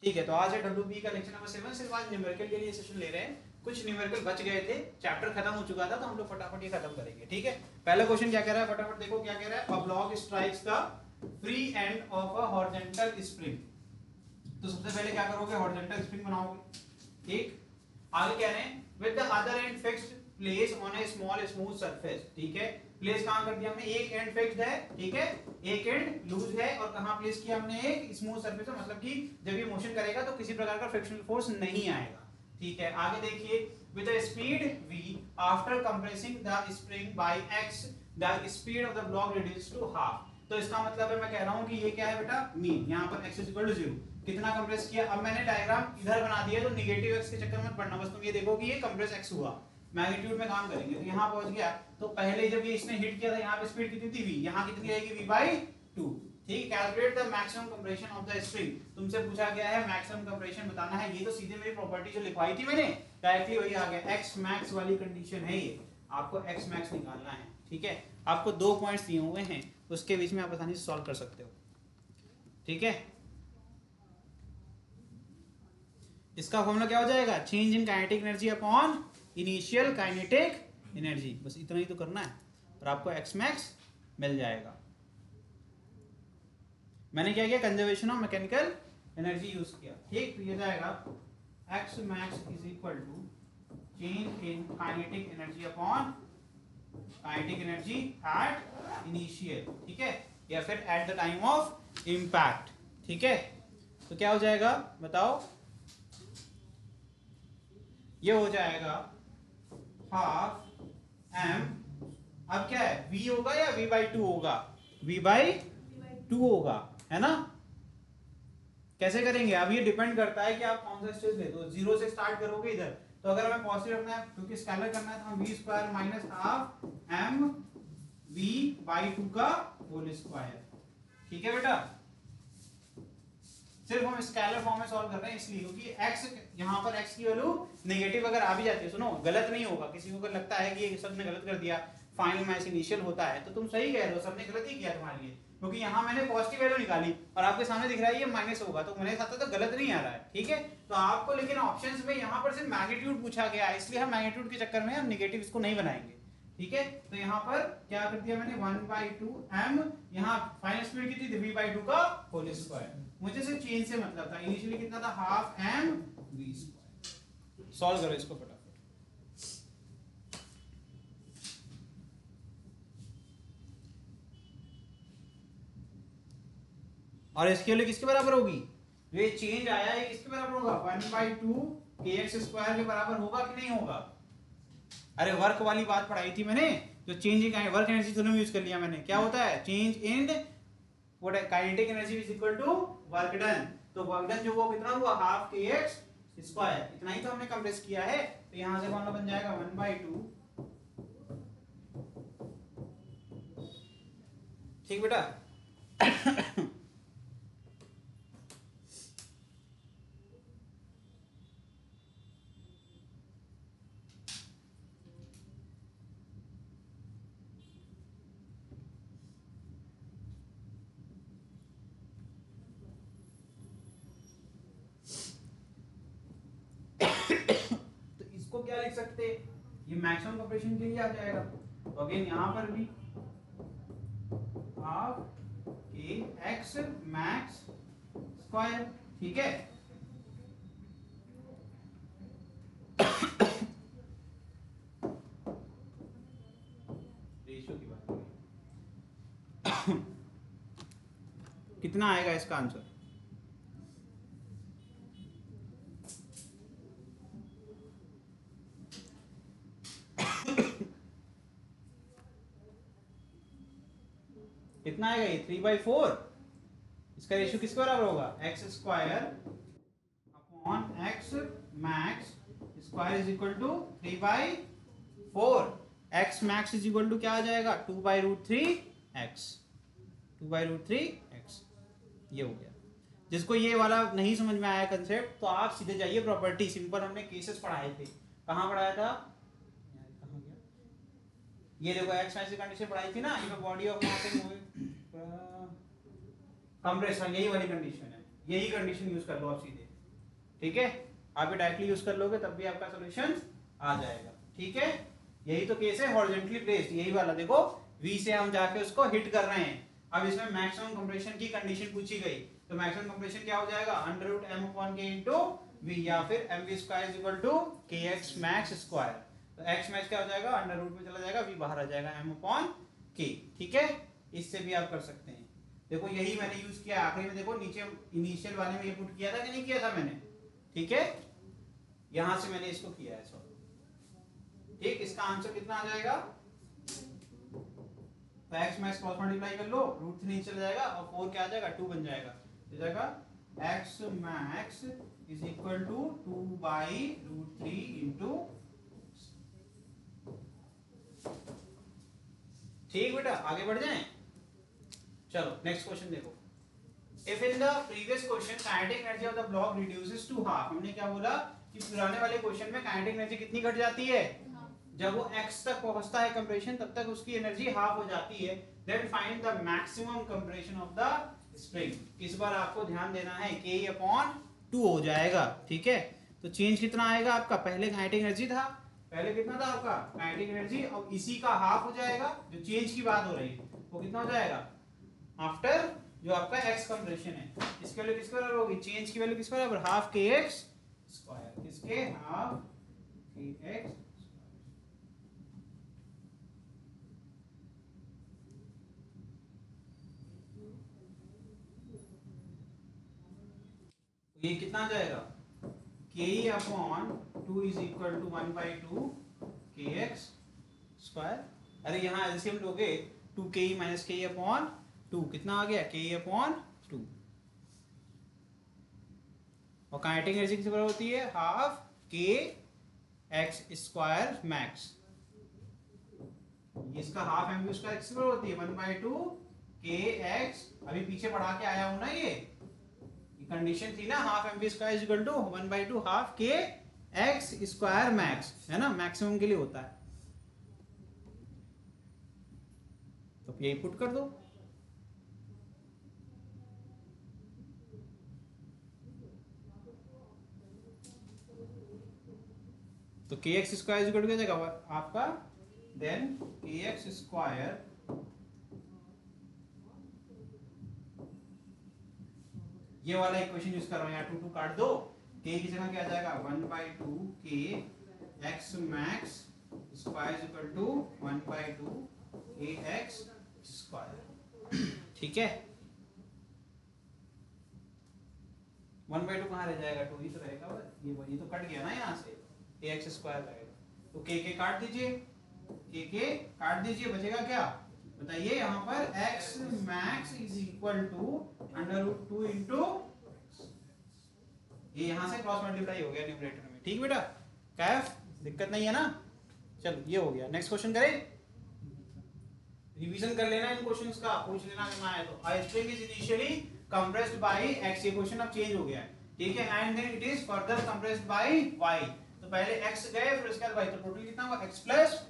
ठीक है, तो आज है WB का लेक्चर नंबर 7। सिर्फ आज न्यूमेरिकल के लिए सेशन ले रहे हैं। कुछ न्यूमेरिकल बच गए थे, चैप्टर खत्म हो चुका था, तो हम लोग फटाफट ये खत्म करेंगे। ठीक है, पहला क्वेश्चन क्या कह रहा है, फटाफट देखो क्या कह रहा है। A block strikes the free end of a horizontal spring. तो सबसे पहले क्या करोगे, हॉरिजॉन्टल स्प्रिंग बनाओगे। ठीक, आगे कह रहे हैं with the other and fixed place on A small smooth surface. ठीक है, प्लेस कहां कर दिया हमने, एक एंड फिक्स्ड है, ठीक है, एक एंड लूज है, और कहां प्लेस किया हमने, एक स्मूथ सरफेस है, मतलब कि जब ये मोशन करेगा तो किसी प्रकार का फ्रिक्शनल फोर्स नहीं आएगा। ठीक है, आगे देखिए with a speed v after compressing the spring by x the speed of the block reduce to half. तो इसका मतलब है, मैं कह रहा हूं कि ये क्या है बेटा, मीन, यहां पर x 0 कितना कंप्रेस किया। अब मैंने डायग्राम इधर बना दिया, तो नेगेटिव x के चक्कर में पढ़ना, बस तुम ये देखो कि ये कंप्रेस x हुआ, मैग्नीट्यूड में काम करेंगे। तो यहाँ पहुंच गया, तो पहले जब ये इसने हिट किया था, यहाँ पे स्पीड कितनी थी v, यहाँ कितनी आएगी v/2। ठीक, calculate the maximum compression of the spring. तुमसे पूछा गया है मैक्सिमम कंप्रेशन बताना है। ये तो सीधे मेरी प्रॉपर्टी जो लिखवाई थी मैंने डायरेक्टली वही आ गया, x मैक्स वाली कंडीशन है ये, आपको x मैक्स निकालना है। ठीक है, आपको 2 पॉइंट्स दिए हुए हैं, उसके बीच में आप आसानी से सॉल्व कर सकते हो। ठीक है, इसका फॉर्मूला क्या हो जाएगा, change in kinetic energy upon initial kinetic energy. बस इतना ही तो करना है और आपको x मैक्स मिल जाएगा। मैंने क्या किया, conservation of mechanical energy use किया। ठीक, तो ये जाएगा x max is equal to change in kinetic energy upon kinetic energy at initial, ठीक है, या फिर at the time of impact. ठीक है, तो क्या हो जाएगा बताओ, ये हो जाएगा हाफ m, अब क्या है, v होगा या v/2 होगा, v/2 होगा, है ना। कैसे करेंगे, अब ये डिपेंड करता है कि आप कौन सा स्टेज लेते हो। 0 से स्टार्ट करोगे इधर, तो अगर हमें पॉजिटिव रखना है क्योंकि स्केलर करना है, तो हम v² minus half m v/2 का होल स्क्वायर। ठीक है बेटा, सिर्फ हम स्केलर फॉर्म में सॉल्व कर रहे हैं इसलिए क्योंकि x, यहाँ पर x की वैल्यू नेगेटिव अगर आ भी जाती है, सुनो गलत नहीं होगा, किसी को अगर लगता है कि ये सबने गलत कर दिया, फाइनल मैच इनिशियल होता है, तो तुम सही कह रहे हो, सबने गलत ही किया तुम्हारे लिए, क्योंकि यहाँ मैंने पॉजिटिव वैल्यू निकाली और आपके सामने दिख रहा है ये माइनस होगा, तो मेरे साथ तो गलत नहीं आ रहा है। ठीक है, तो आपको लेकिन ऑप्शंस में यहाँ पर सिर्फ मैग्नीट्यूड पूछा गया है, इसलिए हम मैग्नीट्यूड के चक्कर में हम नेगेटिव इसको नहीं बनाएंगे। ठीक है, तो यहाँ पर क्या कर दिया मैंने, 1/2 m, यहाँ फाइनल स्पीड कितनी थी, v/2 का होल स्क्वायर। मुझे सिर्फ चेंज से मतलब था, इनिशियली कितना था, हाफ m v²। सॉल्व करो इसको फटाफट। और इसके लिए किसके बराबर होगी, जो ये चेंज आया है किसके बराबर होगा, 1/2 kx² के बराबर होगा कि नहीं होगा। अरे वर्क वाली बात पढ़ाई थी मैंने, जो चेंज इन वर्क एनर्जी दोनों यूज कर लिया मैंने। क्या होता है, चेंज इन व्हाट है, kinetic energy is equal to work done. तो वर्क डन जो वो कितना हुआ, हाफ kx², इतना ही तो हमने कंप्रेस किया है। तो यहां से फॉर्मूला बन जाएगा 1/2। ठीक बेटा तो इसको क्या लिख सकते, ये मैक्सिमम कंप्रेशन के लिए आ जाएगा। तो अगेन यहां पर भी हाफ के एक्स मैक्स स्क्वायर। ठीक है, रेशियो की बात करें कितना आएगा इसका आंसर, कितना आएगा, ये 3/4। इसका रेशियो किसके बराबर होगा, x² upon x max square is equal to 3/4। x max is equal to क्या आ जाएगा, 2/√3x, 2/√3x। ये हो गया। जिसको ये वाला नहीं समझ में आया कंसेप्ट, तो आप सीधे जाइए प्रॉपर्टी, सिंपल हमने केसेस पढ़ाए थे। कहाँ पढ़ाया था, कहाँ गया, ये देखो एक्स मैक्स की कंडीशन पढ़ाई थी ना, ये बॉडी ऑफ मास कंप्रेशन, यही वाली कंडीशन है, यही कंडीशन यूज कर लो आप सीधे। ठीक है, आप ये डायरेक्टली यूज कर लोगे तब भी आपका सोल्यूशन आ जाएगा। ठीक है, यही तो केस है हॉरिजॉन्टली प्लेस्ड, यही वाला देखो V से हम जाके उसको हिट कर रहे हैं। अब इसमें मैक्सिमम कंप्रेशन की कंडीशन पूछी गई, तो मैक्सिमम कंप्रेशन क्या हो जाएगा, √m/k into V, या फिर mv² = kx max स्क्वायर। तो x मैक्स क्या हो जाएगा, अंडर रूट में चला जाएगा, V बाहर आ जाएगा m/k। ठीक है, इससे भी आप कर सकते हैं। देखो यही मैंने यूज किया आखिरी में, देखो नीचे इनिशियल वाले में ये पुट किया था कि नहीं किया था मैंने। ठीक है, यहां से मैंने इसको किया है सॉल्व। ठीक, इसका आंसर कितना आ जाएगा, तो x मैक्स क्रॉस मल्टीप्लाई कर लो, √3 चला जाएगा और 4 क्या आ जाएगा, 2 बन जाएगा। हो जाएगा x मैक्स = 2/√3 इंटू। ठीक बेटा, आगे बढ़ जाएं। चलो नेक्स्ट क्वेश्चन देखो। If in the previous question kinetic energy of the block reduces to half, हमने क्या बोला कि पुराने वाले क्वेश्चन में काइनेटिक एनर्जी कितनी घट जाती है, जब वो x तक पहुंचता है कंप्रेशन तब तक उसकी एनर्जी हाफ हो जाती है। Then find the maximum compression of the spring. इस बार आपको ध्यान देना है Ke/2 हो जाएगा। ठीक है, तो चेंज कितना आएगा आपका, पहले काइनेटिक एनर्जी था, पहले कितना था आपका काइनेटिक एनर्जी, और इसी का हाफ हो जाएगा। जो चेंज की बात हो रही है वो कितना हो जाएगा आफ्टर जो आपका x कंप्रेशन है, इसकी वैल्यू किसके बराबर होगी, चेंज की वैल्यू किसके बराबर, हाफ kx स्क्वायर। किसके, हाफ kx। ये कितना आ जाएगा, Ke/2 = 1/2 kx स्क्वायर। अरे यहाँ एलसीएम लोगे 2Ke - Ke/2 कितना आ गया, Ke/2। और काइनेटिक एनर्जी किस बराबर होती है, हाफ kx² मैक्स। इसका हाफ mv² किस बराबर होती है, 1/2 kx। अभी पीछे पढ़ा के आया हूं ना, ये कंडीशन थी ना, half mv² = 1/2 half kx² max, है ना, मैक्सिमम के लिए होता है। तो यही पुट कर दो। तो kx² = क्या जाएगा आपका, देन kx², ये वाला इक्वेशन यूज कर रहा हूं, यहाँ 2 काट दो, k की जगह क्या आ जाएगा, 1/2 kx max square = 1/2 kx square. ठीक है, 1/2 कहाँ रह जाएगा, 2 ही तो रहेगा, ये तो कट गया ना यहाँ से, kx² रहेगा। तो k काट दीजिए, k काट दीजिए, बचेगा क्या बताइए, यहाँ पर x max = √2 इंटू, ये यहाँ से क्रॉस मल्टीप्लाई हो गया न्यूमरेटर में। ठीक बेटा, कैफ दिक्कत नहीं है ना। चलो ये हो गया, नेक्स्ट क्वेश्चन करें, रिवीजन कर लेना इन क्वेश्चंस का, पूछ लेना करना है तो। A string is initially compressed by x, ये क्वेश्चन अब चेंज हो गया है। ठीक है, and then it is further compressed by y। तो पहले x गए फिर उसके बाद y, तो टोटल कितना हुआ x +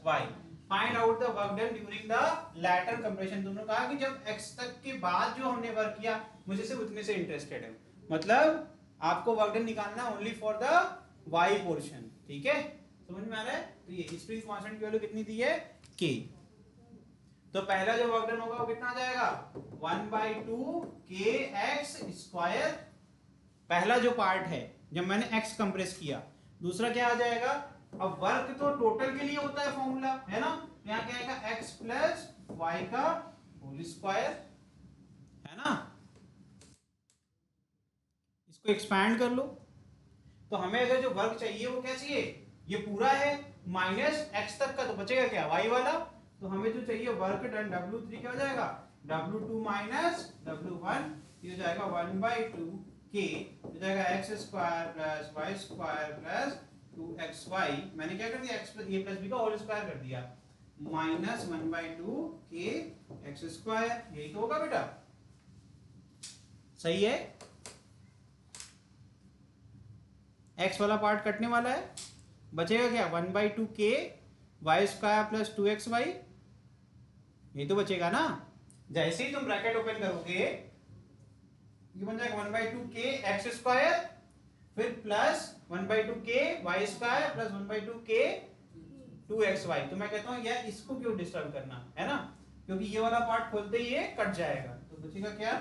y। Find out the work done during the latter compression. तुमने कहा कि जब x तक के बाद जो हमने वर्क किया, मुझे सिर्फ उतने से इंटरेस्टेड है, मतलब आपको वर्क डन निकालना only for the y portion. ठीक है, समझ में आ रहा है। तो ये स्प्रिंग कांस्टेंट की वैल्यू कितनी दी है, k। तो पहला जो वर्क डन होगा वो कितना आ जाएगा, 1/2 kx²। पहला जो पार्ट है जब मैंने x कंप्रेस किया, दूसरा क्या आ जाएगा, अब वर्क तो टोटल के लिए होता है फॉर्मूला, है ना, यहाँ क्या आएगा, x + y का होल स्क्वायर, है ना। इसको एक्सपैंड कर लो, तो हमें अगर जो वर्क चाहिए वो क्या चाहिए, ये पूरा है माइनस x तक का, तो बचेगा क्या, y वाला। तो हमें जो चाहिए वर्क डन W3 क्या हो जाएगा, W2 - W1, ये हो जाएगा 1/2 k, हो जाएगा x² + y² + 2xy। मैंने क्या कर दिया, x + a + b का होल स्क्वायर कर दिया, -1/2 kx²। यही तो होगा बेटा, सही है। x वाला पार्ट कटने वाला है, बचेगा क्या, 1/2 k y² + 2xy, ये तो बचेगा ना। जैसे ही तुम ब्रैकेट ओपन करोगे, ये बन जाएगा 1/2 k x², फिर plus 1/2k Y square plus 1/2k 2xy। तो मैं कहता हूँ यार इसको क्यों डिस्टर्ब करना, है ना, क्योंकि ये वाला पार्ट खोलते ही ये कट जाएगा। तो बचेगा क्या,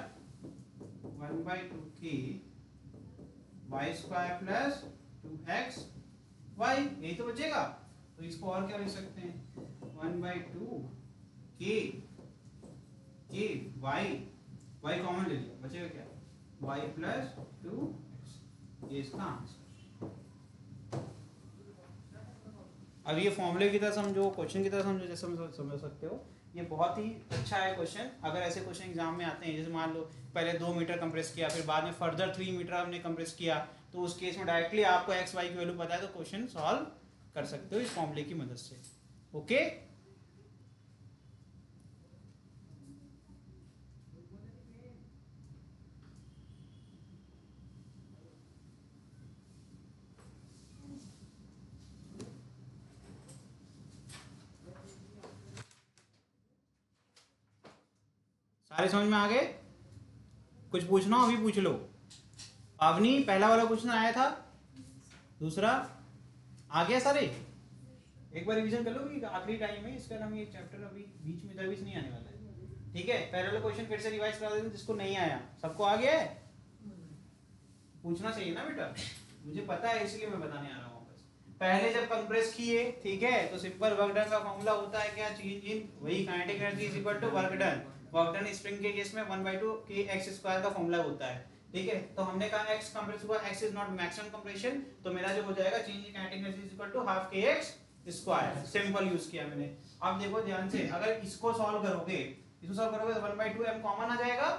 1/2k Y square plus 2xy, यही तो बचेगा। तो इसको और क्या लिख सकते हैं, 1/2k वाई कॉमन ले लिया, बचेगा क्या, y प्लस 2x, ये इसका आंसर। अब ये फॉर्मूले की तरह समझो, क्वेश्चन की तरह समझो, जैसे समझ सकते हो। ये बहुत ही अच्छा है क्वेश्चन। अगर ऐसे क्वेश्चन एग्जाम में आते हैं, जैसे मान लो पहले 2 मीटर कंप्रेस किया, फिर बाद में फर्दर 3 मीटर हमने कंप्रेस किया, तो उस केस में डायरेक्टली आपको एक्स वाई की वैल्यू पता है तो क्वेश्चन सॉल्व कर सकते हो इस फॉर्मूले की मदद से। ओके, सारे समझ में आ गए? कुछ पूछना हो अभी पूछ लो। पावनी, पहला वाला क्वेश्चन आया था, दूसरा आ गया सारे? एक बार रिवीजन कर लो कि आखिरी टाइम है इसका, हम ये चैप्टर अभी बीच में दरबीच नहीं आने वाला है। ठीक है, पहले वाला क्वेश्चन फिर से रिवाइज करा देते हैं जिसको नहीं आया। सबको आ गया है? पूछना चाहिए ना बेटा, मुझे पता है इसलिए मैं बताने आ रहा हूँ। बस पहले जब कंप्रेस किए, ठीक है, तो सिंपल वर्क डन का फॉर्मूला होता है क्या, चेंज इन वही kinetic energy is equal to work done. Work done spring के केस में 1/2 x स्क्वायर का फॉर्मूला होता है। ठीक है, तो हमने कहा x कंप्रेस हुआ, x is not maximum compression, तो मेरा जो हो जाएगा change in kinetic energy is equal to half kx square. Simple use किया मैंने। अब देखो ध्यान से, अगर इसको सॉल्व करोगे, इसको सॉल्व करोगे तो 1/2 m कॉमन आ जाएगा,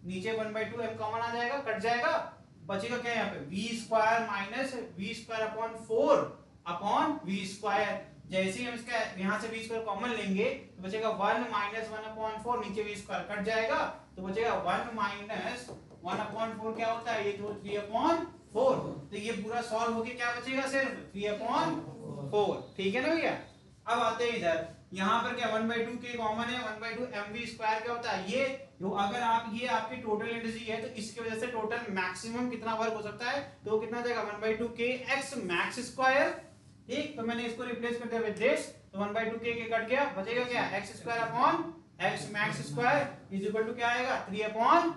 नीचे 1/2 m कॉमन आ जाएगा, कट जाएगा, बचेगा क्या यहाँ पे, v square minus v square upon 4 upon v square. जैसे ही हम इसका यहाँ से v स्क्वायर कॉमन लेंगे तो बचेगा 1 माइनस 1 अपॉन 4, नीचे v स्क्वायर कट जाएगा, तो बचेगा 1 माइनस 1 अपॉन 4 क्या होता है, ये तो 3 अपॉन 4। तो ये पूरा सॉल्व होके क्या बचेगा, सिर्फ 3 अपॉन 4। ठीक है ना भैया? अब आते हैं इधर, यहाँ पर क्या 1/2 के कॉमन है, 1/2 mv स्क्वायर क्या होता है, ये जो अगर आप ये आपकी टोटल एनर्जी है तो इसकी वजह से टोटल मैक्सिमम कितना वर्क हो सकता है, तो कितना जाएगा 1/2 k x मैक्स स्क्वायर। ठीक, तो मैंने इसको रिप्लेस कर दिया विद दिस, तो 1/2 k कट गया, बचेगा क्या x square upon x max square is equal to क्या आएगा 3 अपॉन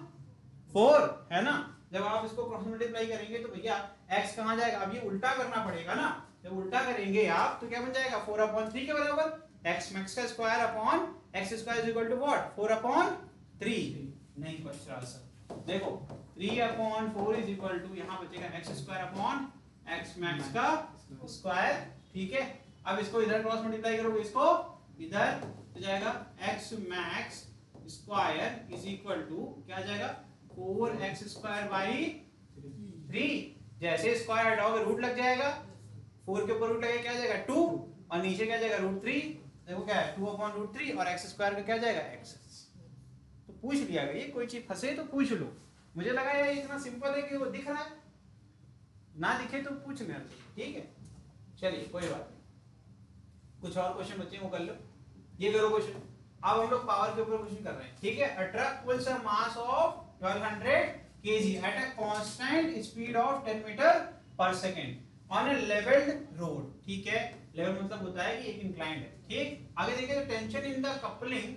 4, है ना। जब आप इसको क्रॉस मल्टीप्लाई करेंगे तो भैया x कहां जाएगा, अब ये उल्टा करना पड़ेगा ना, जब उल्टा करेंगे आप तो क्या बन जाएगा 4 अपॉन 3 के बराबर, x मैक्स का square upon x square is equal to what 4 upon 3। नहीं बच रहा सर, देखो 3 अपॉन 4 इज इक्वल टू, यहाँ बचेगा x square upon x max का स्क्वायर। ठीक है, अब इसको इधर क्रॉस मल्टीप्लाई करोगे, इसको इधर तो जाएगा x max square is equal to क्या जाएगा 4x स्क्वायर बाई 3। जैसे स्क्वायर हटाओगे रूट लग जाएगा, 4 के ऊपर रूट लगेगा क्या जाएगा 2, और नीचे क्या जाएगा √3। देखो क्या है 2 अपॉन √3 और x स्क्वायर का क्या जाएगा x। तो पूछ लिया गया, ये कोई चीज फंसे तो पूछ लो। मुझे लगा यार इतना सिंपल है कि वो दिख रहा है, ना दिखे तो पूछ लेना चाहिए। ठीक है, चलिए कोई बात नहीं, कुछ और क्वेश्चन बच्चे वो कर लो, ये करो क्वेश्चन। अब हम लोग पावर के ऊपर क्वेश्चन कर रहे हैं। ठीक है, a truck pulls a mass of 1200 kg at a constant speed of 10 metre per second on a levelled road. ठीक है, लेवल मतलब होता है कि एक इंक्लाइंड है। ठीक, आगे देखिए तो tension in the coupling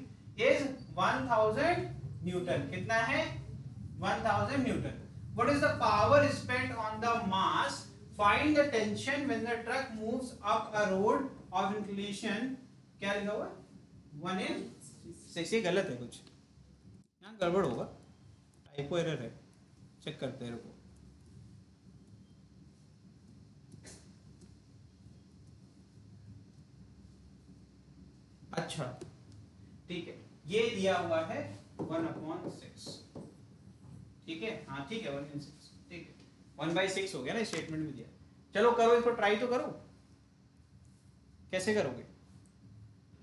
is 1000 Newton. कितना है 1000 Newton. What is the power spent on the mass? Find the tension when the truck moves up a road of inclination. क्या लिखा हुआ 1/6। ये गलत है कुछ, यहाँ गड़बड़ होगा, टाइपो एरर है, चेक करते हैं रुको। अच्छा ठीक है, ये दिया हुआ है 1/6। ठीक है, हाँ ठीक है 1/6, ठीक है 1/6 हो गया ना स्टेटमेंट में दिया। चलो करो इसको, ट्राई तो करो, कैसे करोगे।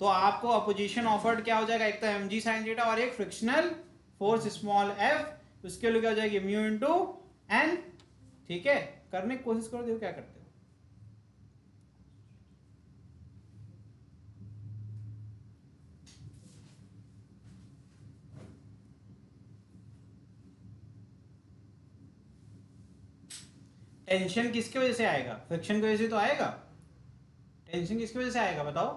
तो आपको अपोजिशन ऑफर्ड क्या हो जाएगा, एक तो mg sin थीटा और एक फ्रिक्शनल फोर्स स्मॉल f, उसके लिए क्या हो जाएगी म्यू इनटू n। ठीक है, करने की कोशिश करो, देखो क्या करते हो। टेंशन किसकी वजह से आएगा? फ्रिक्शन की वजह से तो आएगा। टेंशन किसकी वजह से आएगा बताओ?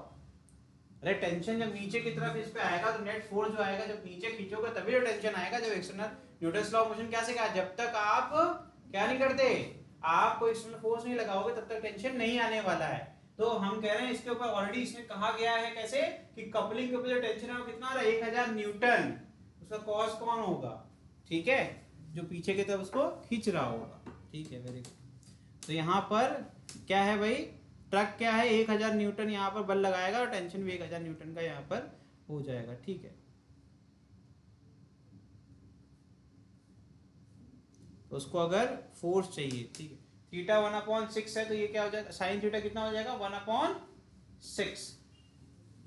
अरे टेंशन जब नीचे की तरफ इस पे आएगा तो नेट फोर्स जो आएगा, जब नीचे खींचोगे तभी तो टेंशन आएगा। जब external, Newton's law of motion क्या सिखाया, जब तक आप क्या नहीं करते, आप कोई एक्सटर्नल फोर्स नहीं लगाओगे तब तक टेंशन नहीं आने वाला है। तो हम कह रहे हैं इसके ऊपर ऑलरेडी इसमें कहा गया है कैसे कि कपलिंग के ऊपर जो टेंशन है वो कितना आ रहा है, 1000 न्यूटन। उसका कॉस कौन होगा? ठीक है, जो पीछे की तरफ उसको खींच रहा होगा। ठीक है, वेरी गुड। तो यहाँ पर क्या है भाई, ट्रक क्या है, 1000 न्यूटन यहाँ पर बल लगाएगा और टेंशन भी 1000 न्यूटन का यहाँ पर हो जाएगा। ठीक है, तो उसको अगर फोर्स चाहिए, ठीक है, थीटा 1/6 है तो ये क्या हो जाएगा, साइन थीटा कितना हो जाएगा 1/6।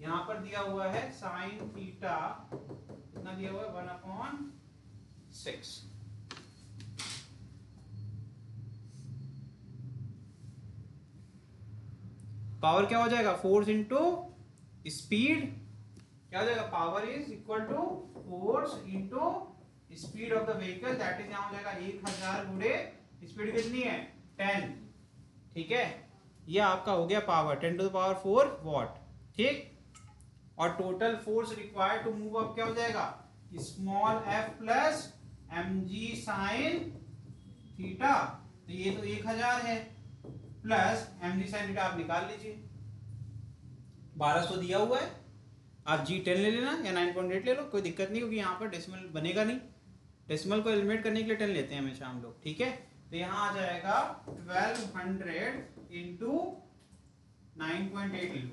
यहाँ पर दिया हुआ है साइन थीटा कितना दिया हुआ है 1/6। पावर क्या हो जाएगा, फोर्स इंटू स्पीड, क्या हो जाएगा, power is equal to force into speed of the vehicle, that is यहाँ हो जाएगा 1000 गुणे स्पीड कितनी है 10। ठीक है, ये आपका हो गया पावर 10⁴ वॉट। ठीक, और total force required to move up क्या हो जाएगा, small f plus mg sine theta. तो ये तो 1000 है प्लस mg साइन थीटा आप निकाल लीजिए, 1200 दिया हुआ है। आप g10 ले लेना या 9.8 ले लो, कोई दिक्कत नहीं, क्योंकि यहाँ पर डेसिमल बनेगा नहीं। डेसिमल को एलिमिनेट करने के लिए 10 लेते हैं हमेशा हम लोग। ठीक है, तो यहाँ आ जाएगा 1200 इंटू 9.8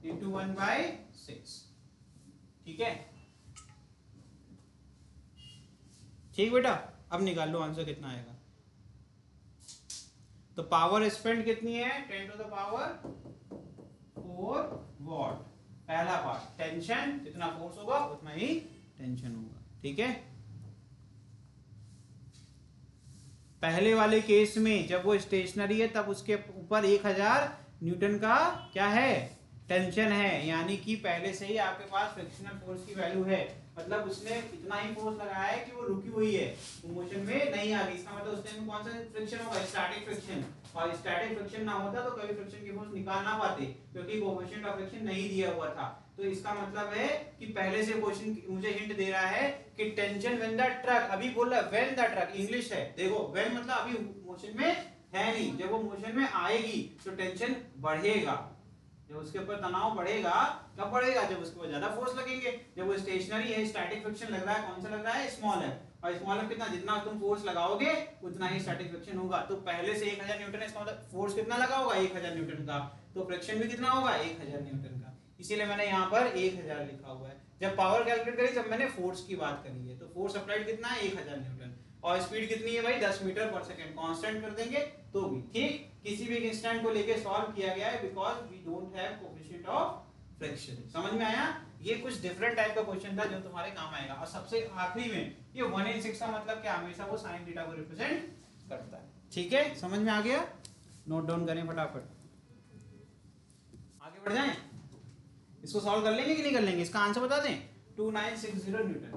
इंटू 1/6। ठीक है, ठीक बेटा, अब निकाल लो आंसर कितना आएगा। तो पावर स्पेंड कितनी है 10⁴ वॉट। पहला पार्ट टेंशन, जितना फोर्स होगा उतना ही टेंशन होगा। ठीक है, पहले वाले केस में जब वो स्टेशनरी है तब उसके ऊपर 1000 न्यूटन का क्या है, टेंशन है, यानी कि पहले से ही आपके पास फ्रिक्शनल फोर्स की वैल्यू है। मतलब उसने इतना ही फोर्स लगाया है कि वो रुकी हुई है, मोशन में नहीं आ रही। इसका मतलब उस टाइम में कौन सा फ्रिक्शन होगा, स्टैटिक फ्रिक्शन। और स्टैटिक फ्रिक्शन ना होता तो कभी फ्रिक्शन की फोर्स निकाल ना पाते, क्योंकि कोएफिशिएंट ऑफ फ्रिक्शन नहीं दिया हुआ था। तो इसका मतलब है कि पहले से क्वेश्चन मुझे हिंट दे रहा है कि टेंशन व्हेन द ट्रक, अभी बोल रहा है व्हेन द ट्रक, इंग्लिश है देखो, व्हेन मतलब अभी मोशन में है नहीं, जब वो मोशन में आएगी तो टेंशन बढ़ेगा। जब उसके ऊपर तनाव बढ़ेगा, कब बढ़ेगा, जब उसके ऊपर ज्यादा फोर्स लगेंगे। जब वो स्टेशनरी है, स्टैटिक फ्रिक्शन लग रहा है, कौन सा लग रहा है, स्मॉल है। और स्मॉल है कितना, जितना तुम फोर्स लगाओगे उतना ही स्टैटिक फ्रिक्शन होगा। तो पहले से 1000 न्यूटन है, इसका मतलब फोर्स कितना लगा होगा 1000 न्यूटन का, तो फ्रिक्शन भी कितना होगा 1000 न्यूटन का। इसीलिए मैंने यहाँ पर 1000 लिखा हुआ है। जब पावर कैलकुलेट करी तब मैंने फोर्स की बात करी है, तो फोर्स अप्लाइड कितना है 1000 न्यूटन, और स्पीड कितनी है भाई 10 मीटर पर सेकंड, कांस्टेंट कर देंगे तो भी ठीक। किसी भी इंस्टेंट को लेके सॉल्व किया गया है, because we don't have coefficient of friction. समझ में आया? ये कुछ डिफरेंट टाइप का क्वेश्चन था जो तुम्हारे काम आएगा। और सबसे आखिरी में ये 1/6 का मतलब क्या, हमेशा वो sin थीटा को रिप्रेजेंट करता है। ठीक है, समझ में आ गया? नोट डाउन करें फटाफट, आगे बढ़ जाएं। इसको सॉल्व कर लेंगे कि नहीं कर लेंगे, इसका आंसर बता दें, 2960 न्यूटन।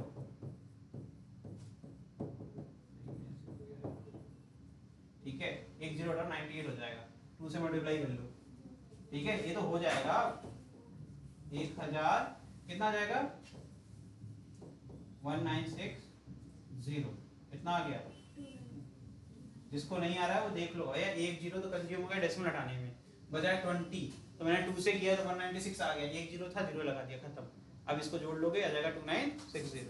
ठीक है, 1098 हो जाएगा, 2 से मल्टीप्लाई कर लो। ठीक है, ये तो हो जाएगा 1000 कितना आ जाएगा 1960, कितना आ गया? जिसको नहीं आ रहा है वो देख लो, या 1 जीरो तो कंज्यूम हो गया डेसिमल हटाने में, बजाय 20 तो मैंने 2 से किया तो 196 आ गया, 1 जीरो था, जीरो लगा दिया, खत्म। अब इसको जोड़ लोगे आ जाएगा 2960।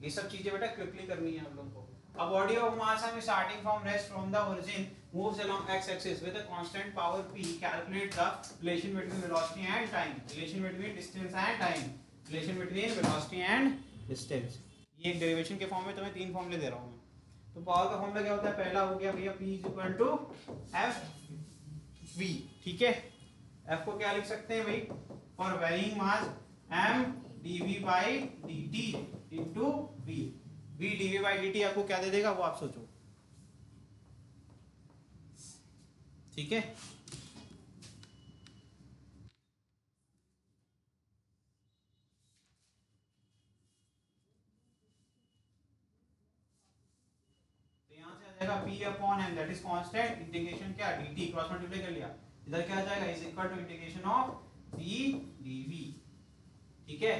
ये सब चीजें बेटा क्विकली करनी है हम लोग को। A body of mass m starting from rest from the origin moves along x-axis with a constant power p. Calculate the relation between velocity and time. Relation between distance and time. Relation between velocity and distance. ये एक derivation के form में तुम्हें 3 फॉर्मूले दे रहा हूँ मैं। तो पावर का फॉर्मूला क्या होता है, पहला हो गया भैया p is equal to f v। ठीक है, f को क्या लिख सकते हैं भाई, for varying mass m dv by dt into v। v dv by dt आपको क्या दे देगा वो आप सोचो। ठीक है, तो यहां से आ जाएगा p upon m, that is constant, integration क्या dt क्रॉस मल्टीप्लाई कर लिया, इधर क्या आ जाएगा is equal to integration of v dv, ठीक है।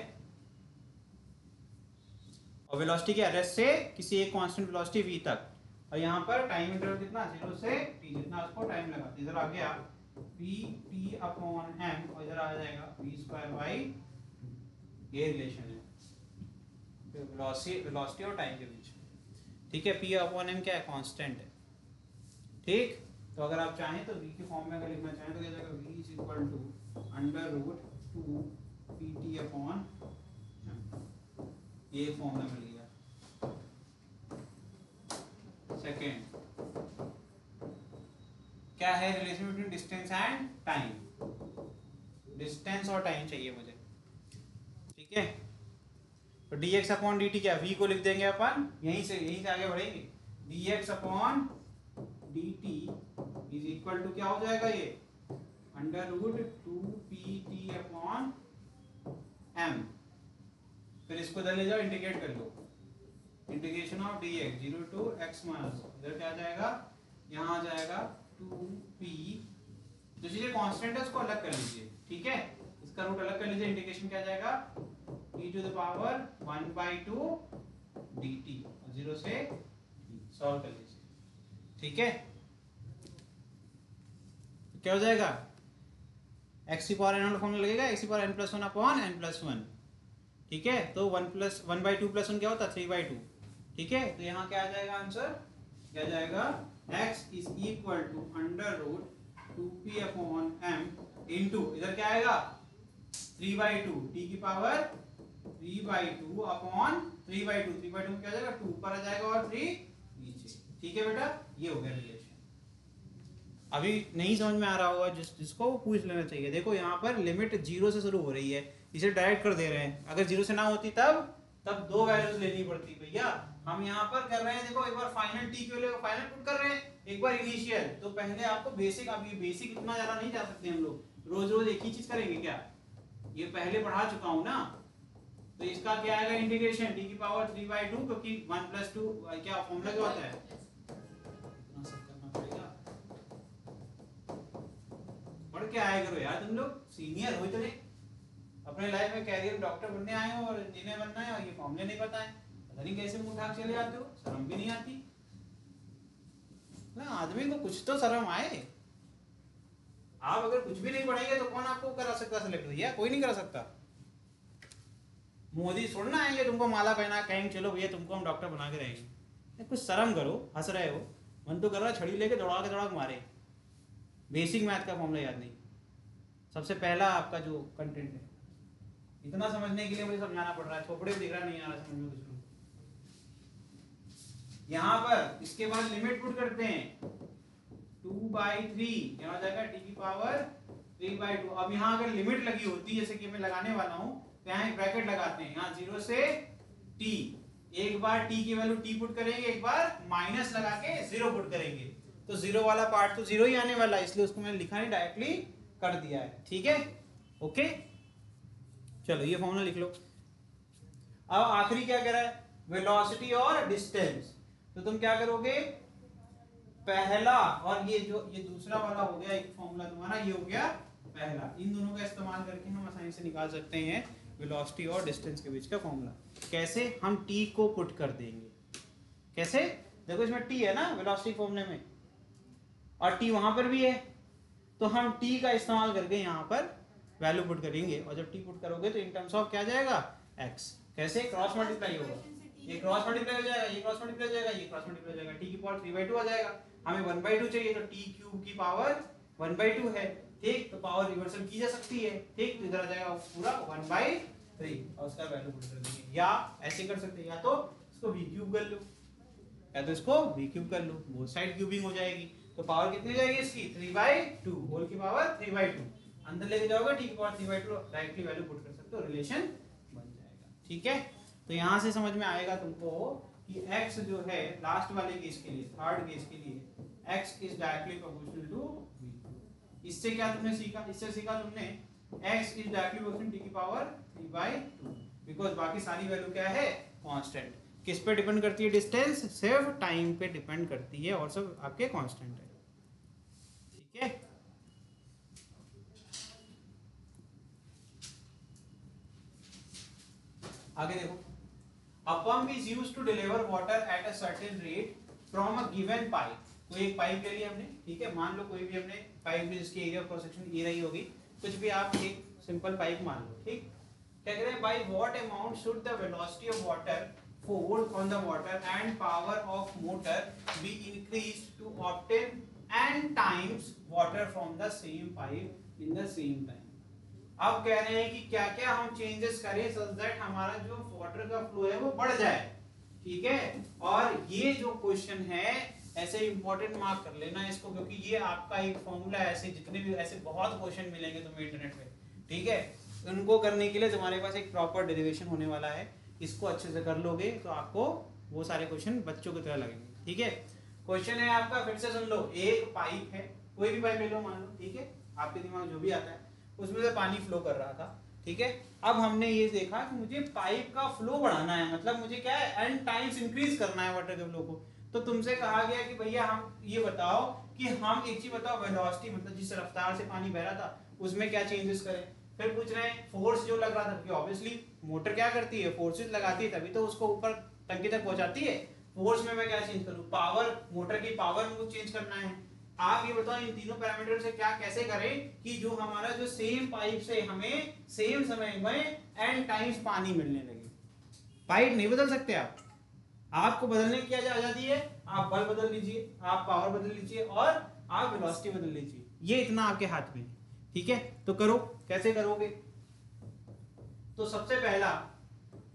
और वेलोसिटी क्या रेस्ट से किसी एक कांस्टेंट वेलोसिटी v तक, और यहाँ पर टाइम इंटरवल कितना 0 से t, जितना उसको टाइम लगा, इधर आ गया p t अपॉन m और इधर आ जाएगा v स्क्वायर बाई, ये रिलेशन है वेलोसिटी और टाइम के बीच, ठीक है। p अपॉन m क्या है कांस्टेंट है, ठीक। तो अगर आप चाहें तो v के फॉर्म में अगर लिखना चाहें तो क्या जाएगा v is equal to under root 2 pt upon, ये फॉर्मूला मिल गया। सेकेंड क्या है relation between distance and time, distance और टाइम चाहिए मुझे, ठीक है। तो dx अपॉन dt क्या, v को लिख देंगे अपन, यहीं से आगे बढ़ेंगे, dx upon dt is equal to क्या हो जाएगा ये under root 2pt upon m, फिर इसको इधर ले जाओ इंटीग्रेट कर लो, integration of dx 0 to x minus, इधर क्या आ जाएगा, यहाँ आ जाएगा 2p, जो चीजें कांस्टेंट है उसको अलग कर लीजिए, ठीक है, इसका रूट अलग कर लीजिए, इंटीग्रेशन क्या आ जाएगा e to the power 1/2 dt, 0 से सॉल्व कर लीजिए, ठीक है। तो क्या हो जाएगा x की पावर n फॉर्मूला लगेगा, x की पावर n+1 अपॉन n+1, ठीक है। तो 1/2 + 1 क्या होता है 3/2, ठीक है। तो यहाँ क्या आ जाएगा आंसर, क्या जाएगा x is equal to under root 2p upon m into इधर क्या आएगा 3/2 t की पावर 3/2 अपॉन 3/2 में क्या आ जाएगा 2 ऊपर आ जाएगा और 3 नीचे, ठीक है बेटा, ये हो गया रिलेशन। अभी नहीं समझ में आ रहा होगा जिसको वो पूछ लेना चाहिए। देखो यहाँ पर लिमिट 0 से शुरू हो रही है, इसे डायरेक्ट कर दे रहे हैं, अगर 0 से ना होती तब दो वैल्यूज लेनी पड़ती भैया, हम यहाँ पर कर रहे हैं, देखो एक बार फाइनल टी की वैल्यू फाइनल पुट कर रहे हैं, एक बार इनिशियल, तो पहले आपको बेसिक, अब ये बेसिक इतना ज्यादा नहीं जा सकते हम लोग, रोज रोज एक ही चीज करेंगे क्या, ये पहले पढ़ा चुका हूँ ना। तो इसका क्या आएगा इंटीग्रेशन टी की पावर 3/2, क्योंकि 1 + 2 क्या फॉर्मूला क्या होता है, पढ़ के आए करो यार, तुम लोग सीनियर हो इतने, अपने लाइफ में कैरियर डॉक्टर बनने आए हो और इंजीनियर बनना है और ये फॉर्मूले नहीं पता है, पता नहीं कैसे मुंह ढाक चले जाते हो, शर्म भी नहीं आती ना, आदमी को कुछ तो शर्म आए। आप अगर कुछ भी नहीं पढ़ेंगे तो कौन आपको करा सकता सिलेक्ट, भैया कोई नहीं करा सकता। मोदी थोड़ा ना आएंगे तुमको माला पहना कहेंगे चलो भैया तुमको हम डॉक्टर बना के रहेंगे, कुछ शर्म करो, हंस रहे हो, मन तो कर रहा है छड़ी लेके दौड़ा के मारे, बेसिक मैथ का फॉर्मूला याद नहीं, सबसे पहला आपका जो कंटेंट है, इतना समझने के लिए मुझे समझाना पड़ रहा है, थोपड़े दिख रहा नहीं आ रहा समझ में कुछ। यहाँ पर इसके बाद लिमिट पुट करते हैं 2/3, क्या हो जाएगा टी की पावर 3/2। अब यहाँ अगर लिमिट लगी होती जैसे कि मैं लगाने वाला हूँ, तो यहाँ एक ब्रैकेट लगाते हैं, यहाँ 0 से t, एक बार t की वैल्यू t पुट करेंगे, एक बार माइनस लगा के 0 पुट करेंगे, तो 0 वाला पार्ट तो 0 ही आने वाला है, इसलिए उसको मैंने लिखा नहीं, डायरेक्टली कर दिया है, ठीक है, ओके। चलो ये फॉर्मूला लिख लो। अब आखिरी क्या कह रहा है, वेलोसिटी और डिस्टेंस, तो तुम क्या करोगे, पहला और ये जो ये दूसरा वाला हो गया एक फॉर्मूला तुम्हारा, ये हो गया पहला, इन दोनों का इस्तेमाल करके हम आसानी से निकाल सकते हैं वेलोसिटी और डिस्टेंस के बीच का फॉर्मूला। कैसे, हम t को पुट कर देंगे, कैसे, देखो इसमें t है ना वेलोसिटी फॉर्मूले में, और t वहां पर भी है, तो हम t का इस्तेमाल करके यहाँ पर वैल्यू पुट करेंगे, और जब t पुट करोगे तो इन टर्म्स ऑफ क्या जाएगा x, कैसे क्रॉस मल्टीप्लाई होगा, ये क्रॉस मल्टीप्लाई हो जाएगा, ये क्रॉस मल्टीप्लाई हो जाएगा, ये क्रॉस मल्टीप्लाई हो जाएगा, t की पावर 3/2 आ जाएगा, हमें 1/2 चाहिए तो t क्यूब की पावर 1/2 है, ठीक, तो पावर रिवर्सल की जा सकती है, ठीक, तो इधर आ जाएगा पूरा 1/3 और उसका वैल्यू पुट कर देंगे, या ऐसे कर सकते हैं, या तो इसको v क्यूब कर लो, या तो इसको v क्यूब कर लो, बोथ साइड क्यूबिंग हो जाएगी, तो पावर कितनी जाएगी इसकी 3/2 होल की पावर 3/2, अंदर लेके जाओगे t की पावर 3/2, डायरेक्टली वैल्यू पुट कर सकते हो, रिलेशन बन जाएगा, ठीक है। तो यहां से समझ में आएगा तुमको कि x जो है लास्ट वाले केस के लिए, थर्ड केस के लिए x is directly proportional to v। इससे क्या तुमने सीखा, इससे सीखा तुमने x is directly proportional t की पावर 3/2, बिकॉज़ बाकी सारी वैल्यू क्या है कांस्टेंट। किस पे डिपेंड करती है डिस्टेंस? सिर्फ टाइम पे डिपेंड करती है और सब आपके कांस्टेंट है। ठीक है, आगे देखो, a pump is used to deliver water at a certain rate from a given pipe। कोई एक पाइप ले लिया हमने, ठीक है, मान लो कोई भी हमने पाइप जिसकी area of cross section A रही होगी, कुछ भी आप एक सिंपल पाइप मान लो, ठीक। क्या कह रहे हैं, by what amount should the velocity of water force on the water and power of motor be increased to obtain n times water from the same pipe in the same time। अब कह रहे हैं कि क्या क्या हम changes करें so that हमारा जो वाटर का फ्लो है वो बढ़ जाए, ठीक है। और ये जो क्वेश्चन है ऐसे इंपॉर्टेंट मार्क कर लेना इसको, क्योंकि ये आपका एक फॉर्मूला है। ऐसे जितने भी ऐसे बहुत क्वेश्चन मिलेंगे तुम्हें इंटरनेट पे, ठीक है। उनको करने के लिए तुम्हारे पास एक प्रॉपर डेरिवेशन होने वाला है, इसको अच्छे से कर लोगे तो आपको वो सारे क्वेश्चन बच्चों की तरह लगेंगे, ठीक है। क्वेश्चन है आपका, फिर से सुन लो, एक पाइप है, कोई भी पाइप ले लो मान लो, ठीक है, आपके दिमाग में जो भी आता है, उसमें से पानी फ्लो कर रहा था, ठीक है। अब हमने ये देखा कि मुझे पाइप का फ्लो बढ़ाना है, मतलब मुझे क्या है, n टाइम्स इंक्रीज करना है वाटर के फ्लो को। तो तुमसे कहा गया कि भैया हम ये बताओ कि हम एक चीज बताओ, वेलोसिटी मतलब जिस रफ्तार से पानी बह रहा था उसमें क्या चेंजेस करें। फिर पूछ रहे हैं फोर्स जो लग रहा था, क्योंकि ऑब्वियसली मोटर क्या करती है, फोर्सेस लगाती है तभी तो उसको ऊपर टंकी तक पहुंचाती है। फोर्स में मैं क्या चेंज करूं, पावर, मोटर की पावर में कुछ चेंज करना है। आप ये बताओ इन तीनों पैरामीटर से क्या कैसे करें कि जो हमारा जो सेम पाइप से हमें सेम समय में n टाइम्स पानी मिलने लगे। पाइप नहीं बदल सकते आप, आपको बदलने की क्या आजादी है, आप बल बदल लीजिए, आप पावर बदल लीजिए और आप वेलोसिटी बदल लीजिए, ये इतना आपके हाथ में है, ठीक है। तो करो, कैसे करोगे। तो सबसे पहला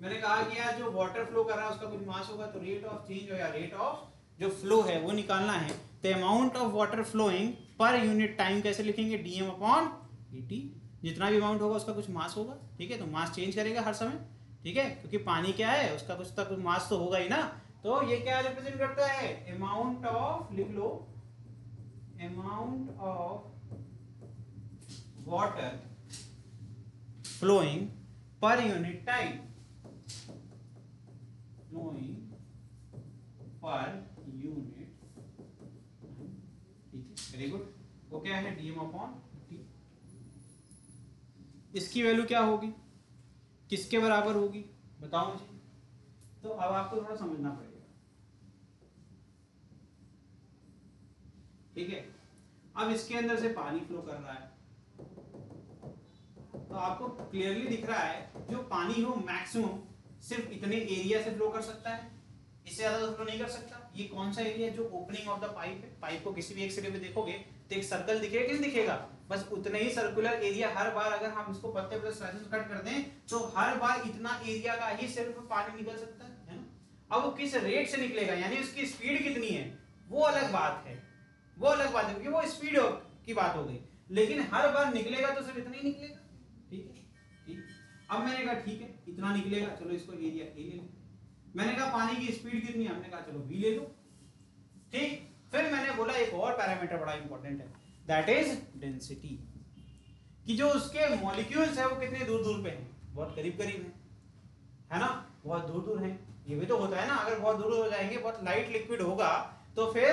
मैंने कहा कि यार जो वाटर फ्लो कर रहा है उसका कुछ मास होगा, तो रेट ऑफ चेंज या रेट ऑफ जो फ्लो है वो निकालना है। The amount of water flowing per unit time कैसे लिखेंगे, dm अपॉन dt। जितना भी अमाउंट होगा उसका कुछ मास होगा, ठीक है, तो मास चेंज करेगा हर समय, ठीक है, क्योंकि पानी क्या है उसका कुछ तक मास तो होगा ही ना। तो ये क्या रिप्रेजेंट करता है, अमाउंट ऑफ, लिख लो, amount of water flowing per unit time, flowing per unit, ठीक है, वेरी गुड। वो क्या है, dm अपॉन dt। इसकी वैल्यू क्या होगी, किसके बराबर होगी बताओ मुझे। तो अब आपको थोड़ा समझना पड़ेगा, ठीक है। अब इसके अंदर से पानी फ्लो कर रहा है, तो आपको क्लियरली दिख रहा है जो पानी हो मैक्सिमम सिर्फ इतने एरिया से फ्लो कर सकता है, इससे ज्यादा फ्लो नहीं कर सकता। ये कौन सा एरिया जो ओपनिंग ऑफ द पाइप है, पाइप को किसी भी एक सिरे पे देखोगे तो एक सर्कल दिखेगा कि नहीं दिखेगा, बस उतने ही सर्कुलर एरिया हर बार अगर हम इसको पत्ते प्लस स्लाइसेस कट कर दें तो हर बार इतना एरिया का ही सिर्फ पानी निकल सकता है ना। अब वो किस रेट से निकलेगा, यानी उसकी स्पीड कितनी है वो अलग बात है, वो अलग बात है, क्योंकि वो स्पीड की बात हो गई, लेकिन हर बार निकलेगा तो सिर्फ इतना ही निकलेगा, ठीक है, ठीक। अब मैंने कहा ठीक है इतना निकलेगा, चलो इसको एरिया ए ले लो। मैंने कहा पानी की स्पीड कितनी है, हमने कहा चलो v ले लो, ठीक। फिर मैंने बोला एक और पैरामीटर बड़ा इंपॉर्टेंट है, दैट इज डेंसिटी, कि जो उसके मॉलिक्यूल्स है वो कितने दूर दूर पे हैं, बहुत करीब करीब है ना, बहुत दूर दूर हैं। ये भी तो होता है ना, अगर बहुत दूर हो जाएंगे, बहुत लाइट लिक्विड होगा तो फिर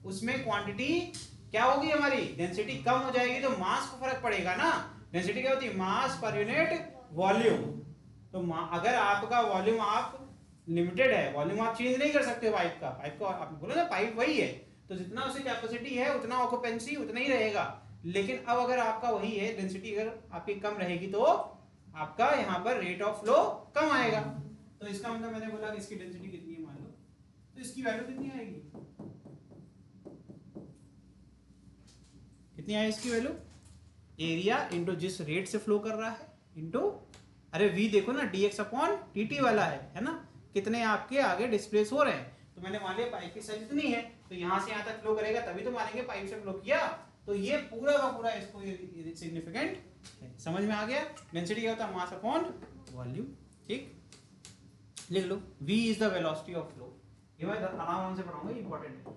उसमें क्वांटिटी क्या होगी, हमारी डेंसिटी कम हो जाएगी, तो मास को फर्क पड़ेगा ना। डेंसिटी क्या होती है, मास पर यूनिट वॉल्यूम। तो अगर आपका वॉल्यूम आप लिमिटेड है, वॉल्यूम आप चेंज नहीं कर सकते पाइप का, पाइप का आप बोलो ना पाइप वही है, तो जितना उसकी कैपेसिटी है उतना ऑक्यूपेंसी उतना ही रहेगा। लेकिन अब अगर आपका वही है, डेंसिटी अगर आपकी कम रहेगी तो आपका यहाँ पर रेट ऑफ फ्लो कम आएगा। तो इसका मतलब मैंने बोला कि इसकी डेंसिटी कितनी है मान लो, तो इसकी वैल्यू कितनी आएगी, कितनी आएगी इसकी वैल्यू, एरिया इंटू जिस रेट से फ्लो कर रहा है इंटू, अरे v देखो ना dx अपॉन dt वाला है ना, कितने आपके आगे डिस्प्लेस हो रहे हैं। तो मैंने मान लिया पाइप की साइज इतनी है, तो यहाँ से यहाँ तक फ्लो करेगा तभी तो मानेंगे पाइप से फ्लो किया, तो ये पूरा का पूरा इसको सिग्निफिकेंट है। समझ में आ गया, डेंसिटी क्या होता है, मास अपॉन वॉल्यूम, ठीक। लिख लो v is the velocity of flow, ये मैं आराम से पढ़ाऊंगा, इंपॉर्टेंट है।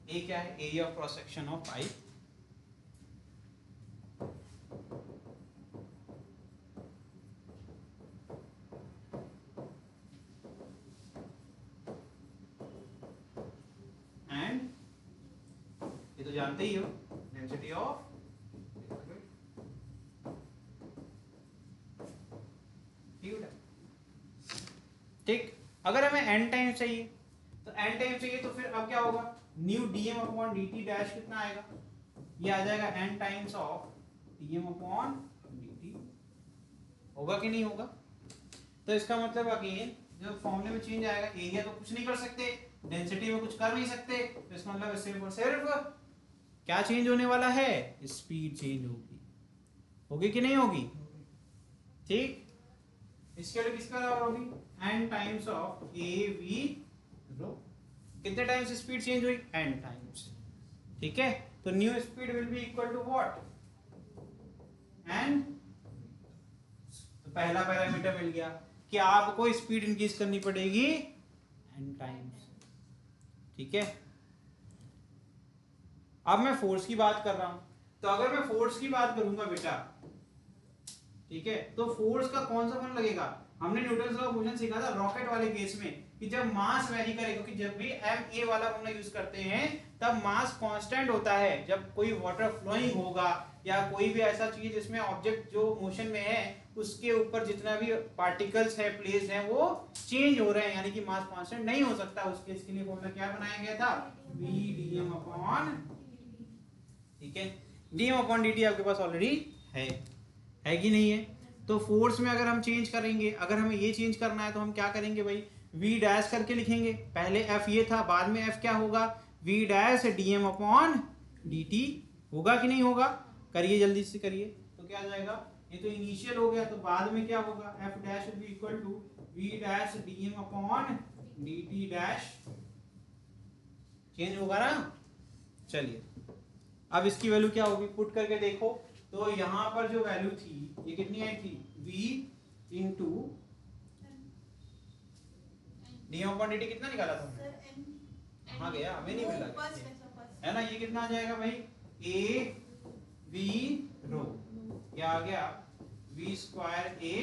ए क्या है, area of cross section of pipe, जानते ही हो डेंसिटी ऑफ लिक्विड। ठीक, अगर हमें n टाइम चाहिए तो n टाइम चाहिए तो फिर अब क्या होगा, new dm upon dt dash कितना आएगा, ये आ जाएगा n times of dm upon dt। होगा कि नहीं होगा? तो इसका मतलब अगेन जब फॉर्मूले में चेंज आएगा, एरिया तो कुछ नहीं कर सकते, डेंसिटी में कुछ कर नहीं सकते, तो इसका मतलब सिर्फ और सिर्फ क्या चेंज होने वाला है, स्पीड चेंज होगी। होगी कि नहीं होगी? ठीक, इसके लिए किसका बराबर होगी, n times of a v rho. कितने टाइम्स स्पीड चेंज हुई, n टाइम्स। ठीक है, तो new speed will be equal to what, n। तो पहला पैरामीटर मिल गया कि आपको स्पीड इंक्रीज करनी पड़ेगी n टाइम्स। ठीक है, अब मैं फोर्स की बात कर रहा हूं, तो अगर मैं फोर्स की बात करूंगा बेटा, ठीक है, तो फोर्स का कौन सा फॉर्मूला लगेगा, हमने न्यूटन लॉ ऑफ मोशन सीखा था रॉकेट वाले केस में कि जब मास वेरी करे, क्योंकि जब भी ma वाला फॉर्मूला यूज करते हैं तब मास कांस्टेंट होता है। जब कोई वाटर फ्लोइंग होगा या कोई भी ऐसा चीज जिसमें ऑब्जेक्ट जो मोशन में है उसके ऊपर जितना भी पार्टिकल्स है प्लेस है वो चेंज हो रहे हैं, यानी कि मास कांस्टेंट नहीं हो सकता। उस केस के लिए फॉर्मूला क्या बनाया गया था, v dm अपॉन, ठीक है, dm अपॉन dt आपके पास ऑलरेडी है कि नहीं है? तो फोर्स में अगर हम चेंज करेंगे, अगर हमें ये चेंज करना है तो हम क्या करेंगे भाई, v डैश करके लिखेंगे। पहले f ये था, बाद में f क्या होगा, v dash dm upon dt। होगा कि नहीं होगा? करिए जल्दी से करिए, तो क्या आ जाएगा, ये तो इनिशियल हो गया, तो बाद में क्या होगा, f dash will be equal to v dash dm upon dt dash. Change होगा ना? चलिए अब इसकी वैल्यू क्या होगी, पुट करके देखो। तो यहां पर जो वैल्यू थी ये कितनी आई थी, v into D upon dt कितना निकाला था हमने, कहाँ गया, हमें नहीं मिला है ना, ये कितना आ जाएगा भाई, a v रो, ये आ गया v स्क्वायर a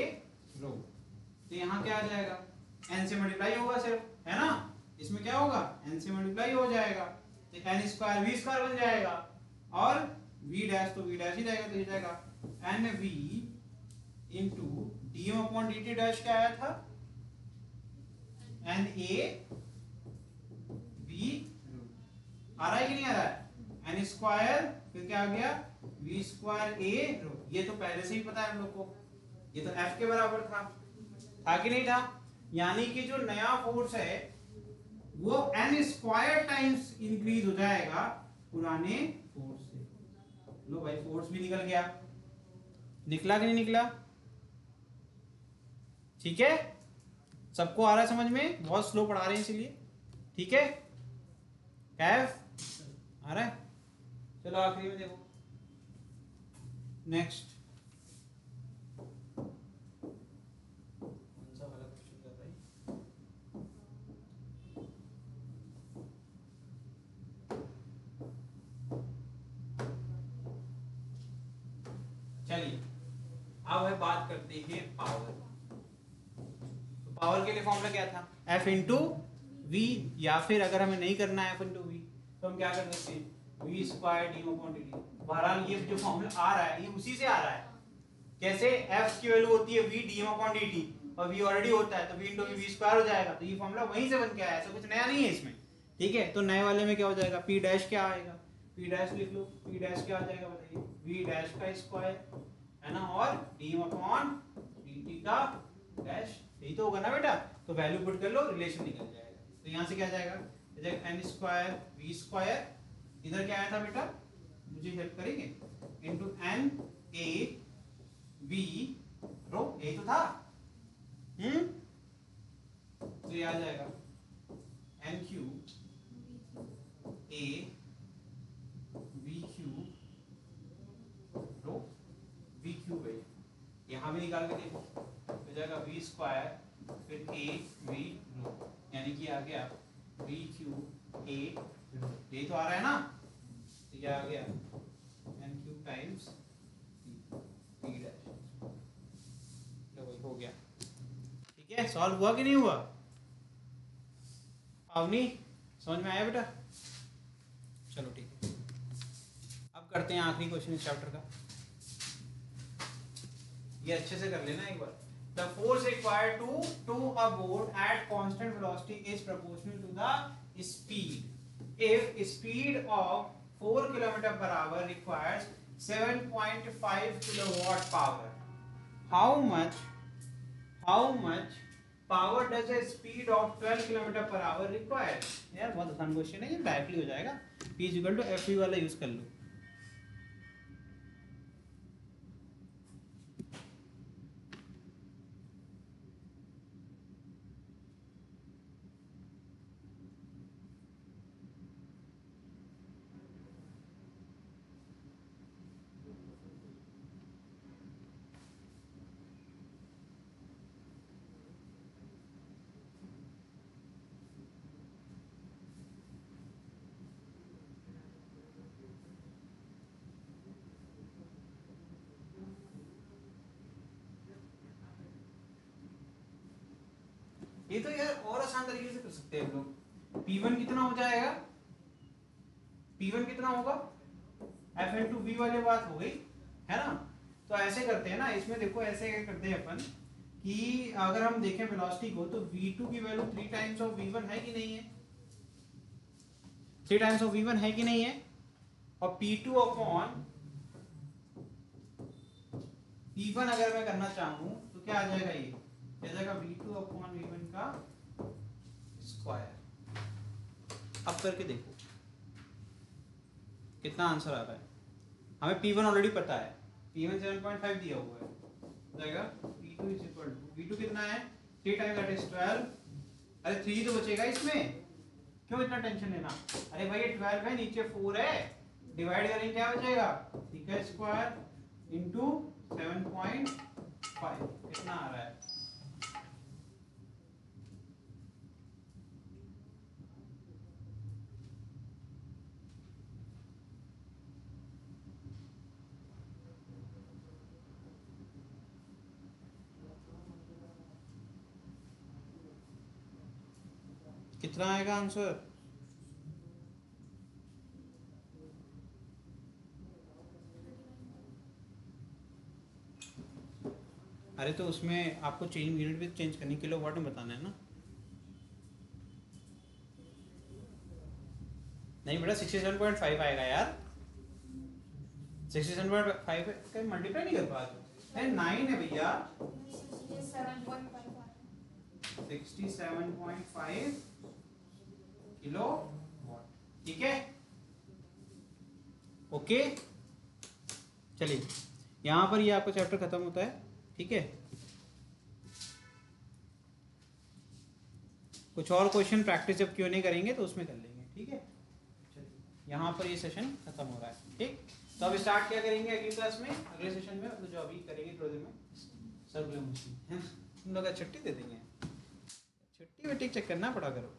रो। तो यहाँ क्या आ जाएगा, n से मल्टीप्लाई होगा सिर्फ, है ना, इसमें क्या होगा, n से मल्टीप्लाई हो जाएगा, तो n स्क्वायर v स्क्वायर बन जाएगा, और v डैश तो v डैश ही रहेगा, तो ये जाएगा n v into dm upon dt dash क्या आया था, n a v आ रहा है कि नहीं आ रहा है, n स्क्वायर फिर क्या आ गया v स्क्वायर a रो। ये तो पहले से ही पता है हम लोग को, ये तो f के बराबर था कि नहीं था? यानी कि जो नया फोर्स है वो n स्क्वायर टाइम्स इंक्रीज हो जाएगा पुराने फोर्स से। लो भाई फोर्स भी निकल गया, निकला कि नहीं निकला? ठीक है, सबको आ रहा है समझ में, बहुत स्लो पढ़ा रहे हैं इसीलिए। ठीक है, कैफ आ रहा है? चलो आखिरी में देखो, नेक्स्ट कौन सा वाला क्वेश्चन कर भाई, चलिए अब है बात करते हैं पावर। तो पावर के लिए फॉर्मूला क्या था, F इंटू वी, या फिर अगर हमें नहीं करना है F इंटू वी तो हम क्या कर सकते हैं, v square d upon d t. बहरहाल ये जो फॉर्मूला आ रहा है ये उसी से आ रहा है। कैसे, F की वैल्यू होती है v d upon d t और वी ऑलरेडी होता है, तो वी इंटू वी स्क्वायर हो जाएगा, तो ये फॉर्मूला वहीं से बन के आया, ऐसा कुछ नया नहीं है इसमें। ठीक है, तो नए वाले में क्या हो जाएगा, पी डैश क्या आएगा, पी डैश लिख लो, पी डैश क्या आ जाएगा बताइए, वी डैश का स्क्वायर है ना, और डी अपॉन डी टी का डैश, यही तो होगा ना बेटा। तो वैल्यू पुट कर लो, रिलेशन निकल जाएगा। तो यहाँ से क्या जाएगा, एन स्क्वायर वी स्क्वायर, इधर क्या आया था बेटा, मुझे हेल्प करेंगे, into n a v rho, यही तो था। तो ये आ जाएगा n q a v q rho, v q है, यहाँ भी निकाल के देखो तो जाएगा वी स्क्वायर फिर ए वी रो, यानी कि आ गया वी क्यू ए रो, यही तो आ रहा है ना। तो ये आ गया n q times t dash, तो वही हो गया। ठीक है, सॉल्व हुआ कि नहीं हुआ, अवनी समझ में आया बेटा? चलो ठीक है। करते हैं आखिरी क्वेश्चन इस चैप्टर का, ये अच्छे से कर लेना एक बार। The force required to tow a boat at constant velocity is proportional to the speed. If speed of 4 km per hour requires 7.5 kilowatt power, how much power does a speed of 12 km per hour require? यार बहुत आसान question है ये, directly हो जाएगा। P = FV वाला use कर लो। ये तो यार और आसान तरीके से कर सकते हैं हम लोग। P1 कितना हो जाएगा, P1 कितना होगा, F/V वाली बात हो गई है ना। तो ऐसे करते हैं ना, इसमें देखो ऐसे करते हैं अपन कि अगर हम देखें वेलोसिटी को तो V2 की वैल्यू 3 टाइम्स ऑफ V1 है कि नहीं है, 3 टाइम्स ऑफ V1 है कि नहीं है, और P2 अपॉन P1 अगर मैं करना चाहूं तो क्या आ जाएगा, ये आ जाएगा V2 अपॉन V1 का स्क्वायर। अब करके देखो कितना आंसर आ रहा है। हमें P1 ऑलरेडी पता है, P1 7.5 दिया हुआ है, हो जाएगा P2 is equal to, V2 कितना है 3 टाइम्स दैट इज 12। अरे 3 तो बचेगा इसमें, क्यों इतना टेंशन लेना। अरे भाई ये 12 है, नीचे 4 है, डिवाइड करेंगे क्या बचेगा, ठीक है स्क्वायर इनटू 7.5 कितना आ रहा है। कितना आएगा आंसर, अरे तो उसमें आपको चेंज यूनिट भी चेंज करनी, किलोवाट में बताना है ना। नहीं बेटा 67.5 आएगा यार, 67.5 का मल्टीप्लाई नहीं कर पा रहे, 9 है भैया, 67.5 किलोवाट, ठीक है ओके। चलिए यहाँ पर ये आपका चैप्टर खत्म होता है, ठीक है। कुछ और क्वेश्चन प्रैक्टिस जब क्यों नहीं करेंगे तो उसमें कर लेंगे, ठीक है। चलिए यहाँ पर ये सेशन खत्म हो रहा है, ठीक। तो अब स्टार्ट क्या करेंगे अगली क्लास में, अगले सेशन में, तो जो अभी करेंगे थोड़ी देर में सर्कुलर मशीन है, तुम लोग छुट्टी दे देंगे, छुट्टी वट्टी चेक करना पड़ा करो।